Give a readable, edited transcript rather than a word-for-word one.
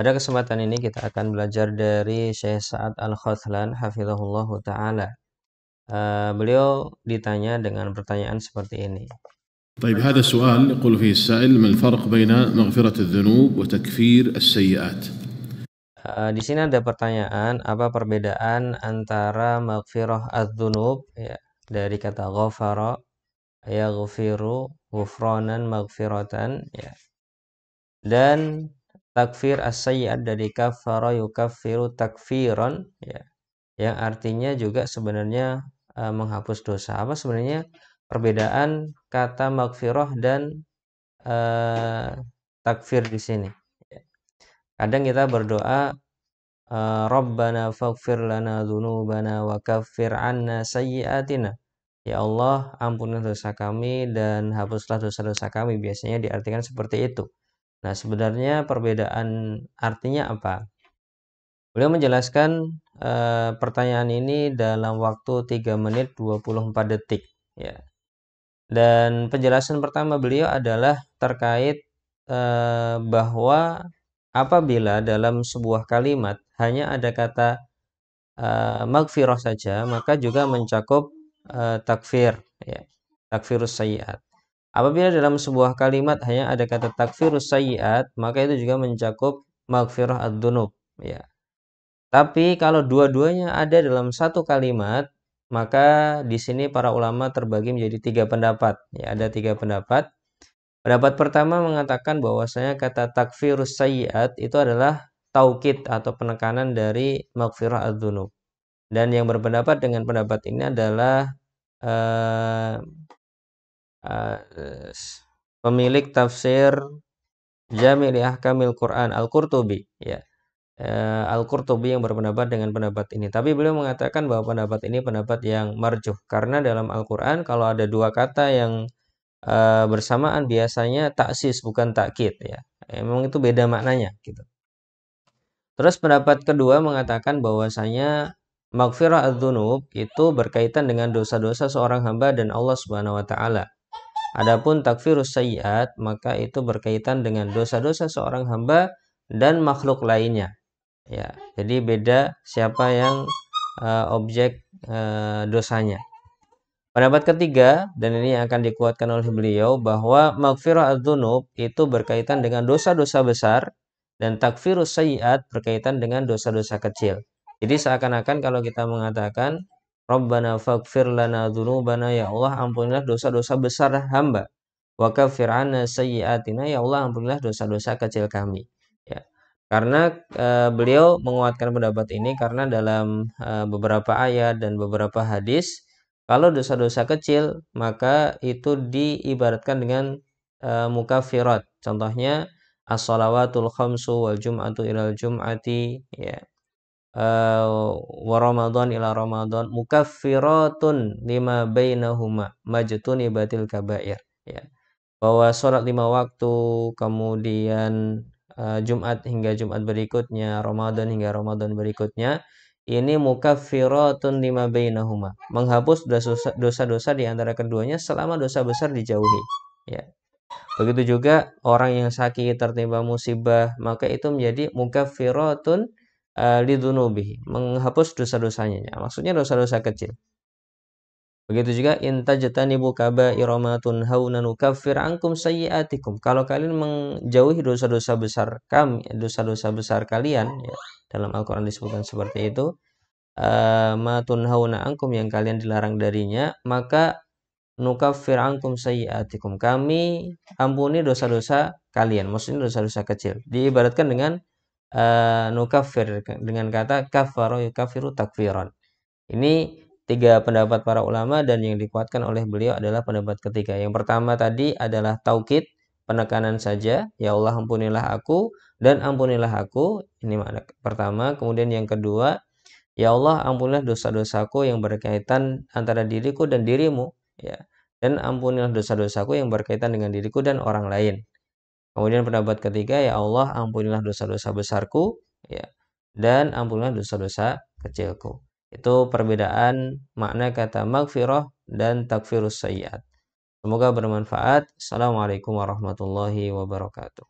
Pada kesempatan ini kita akan belajar dari Syekh Sa'ad Al-Khathlan hafizahullahu taala. Beliau ditanya dengan pertanyaan seperti ini. طيب هذا سؤال يقول فيه السائل: ما الفرق بين مغفرة الذنوب وتكفير السيئات؟ Di sini ada pertanyaan, apa perbedaan antara maghfirah adz-dzunub ya, dari kata ghafara yaghfiru ghufranan maghfiratan ya, dan takfir as-sayyi'at dari kafara yukaffiru takfiran ya, yang artinya juga sebenarnya menghapus dosa. Apa sebenarnya perbedaan kata maghfirah dan takfir di sini? Kadang kita berdoa Rabbana faghfir lana dzunubana wa kaffir 'anna sayyi'atina. Ya Allah, ampunilah dosa kami dan hapuslah dosa-dosa kami. Biasanya diartikan seperti itu. Nah, sebenarnya perbedaan artinya apa? Beliau menjelaskan pertanyaan ini dalam waktu 3 menit 24 detik ya. Dan penjelasan pertama beliau adalah terkait bahwa apabila dalam sebuah kalimat hanya ada kata maghfirah saja, maka juga mencakup takfir ya. Takfirus sayyi'at. Apabila dalam sebuah kalimat hanya ada kata takfirus sayyi'at, maka itu juga mencakup maghfirah ad-dzunub ya. Tapi kalau dua-duanya ada dalam satu kalimat, maka di sini para ulama terbagi menjadi 3 pendapat. Ya, ada 3 pendapat. Pendapat pertama mengatakan bahwasanya kata takfirus sayyi'at itu adalah taukid atau penekanan dari maghfirah adz-dzunub. Dan yang berpendapat dengan pendapat ini adalah eh, eh, pemilik tafsir Jami' li Ahkamil Quran Al-Qurtubi ya. Al-Qurtubi yang berpendapat dengan pendapat ini. Tapi beliau mengatakan bahwa pendapat ini pendapat yang marjuh karena dalam Al-Qur'an kalau ada dua kata yang bersamaan biasanya taksis bukan takkid ya. Memang itu beda maknanya gitu. Terus pendapat kedua mengatakan bahwasanya maghfirah adz-dzunub itu berkaitan dengan dosa-dosa seorang hamba dan Allah Subhanahu wa taala. Adapun takfirus sayyi'at maka itu berkaitan dengan dosa-dosa seorang hamba dan makhluk lainnya. Ya, jadi beda siapa yang objek dosanya. Pendapat ketiga, dan ini akan dikuatkan oleh beliau, bahwa maghfirah adz-dzunub itu berkaitan dengan dosa-dosa besar dan takfirus sayyi'at berkaitan dengan dosa-dosa kecil. Jadi seakan-akan kalau kita mengatakan Rabbana faghfir lana dzunubana, ya Allah ampunilah dosa-dosa besar hamba. Wa kaffir 'anna sayyi'atina, ya Allah ampunilah dosa-dosa kecil kami. Ya. Karena beliau menguatkan pendapat ini karena dalam beberapa ayat dan beberapa hadis kalau dosa-dosa kecil maka itu diibaratkan dengan mukaffirat. Contohnya as-shalawatul khamsu wal jum'atu ilal jum'ati ya. Wa Ramadan ila Ramadan mukaffiratun lima bainahuma majtunibatil kabair ya. Bahwa sholat 5 waktu, kemudian Jumat hingga Jumat berikutnya, Ramadan hingga Ramadan berikutnya, ini mukaffiratun lima bainahuma, menghapus dosa-dosa di antara keduanya selama dosa besar dijauhi ya. Begitu juga orang yang sakit tertimpa musibah, maka itu menjadi mukaffiratun lidzunubihi, menghapus dosa-dosanya ya. Maksudnya dosa-dosa kecil. Begitu juga intajtanibu kaba'ira ma tunhauna nukaffir ankum sayyi'atikum. Kalau kalian menjauhi dosa-dosa besar kami, dosa-dosa besar kalian ya, dalam Al-Qur'an disebutkan seperti itu, ma tunhauna ankum yang kalian dilarang darinya, maka nukaffir ankum sayyi'atikum. Kami ampuni dosa-dosa kalian, maksudnya dosa-dosa kecil. Diibaratkan dengan nukaffir dengan kata kafara yukaffiru takfiran. Ini 3 pendapat para ulama dan yang dikuatkan oleh beliau adalah pendapat ketiga. Yang pertama tadi adalah taukid, penekanan saja, ya Allah ampunilah aku dan ampunilah aku. Ini makna pertama. Kemudian yang kedua, ya Allah ampunilah dosa-dosaku yang berkaitan antara diriku dan dirimu ya. Dan ampunilah dosa-dosaku yang berkaitan dengan diriku dan orang lain. Kemudian pendapat ketiga, ya Allah ampunilah dosa-dosa besarku ya, dan ampunilah dosa-dosa kecilku. Itu perbedaan makna kata maghfirah dan takfirus sayyi'at. Semoga bermanfaat. Assalamualaikum warahmatullahi wabarakatuh.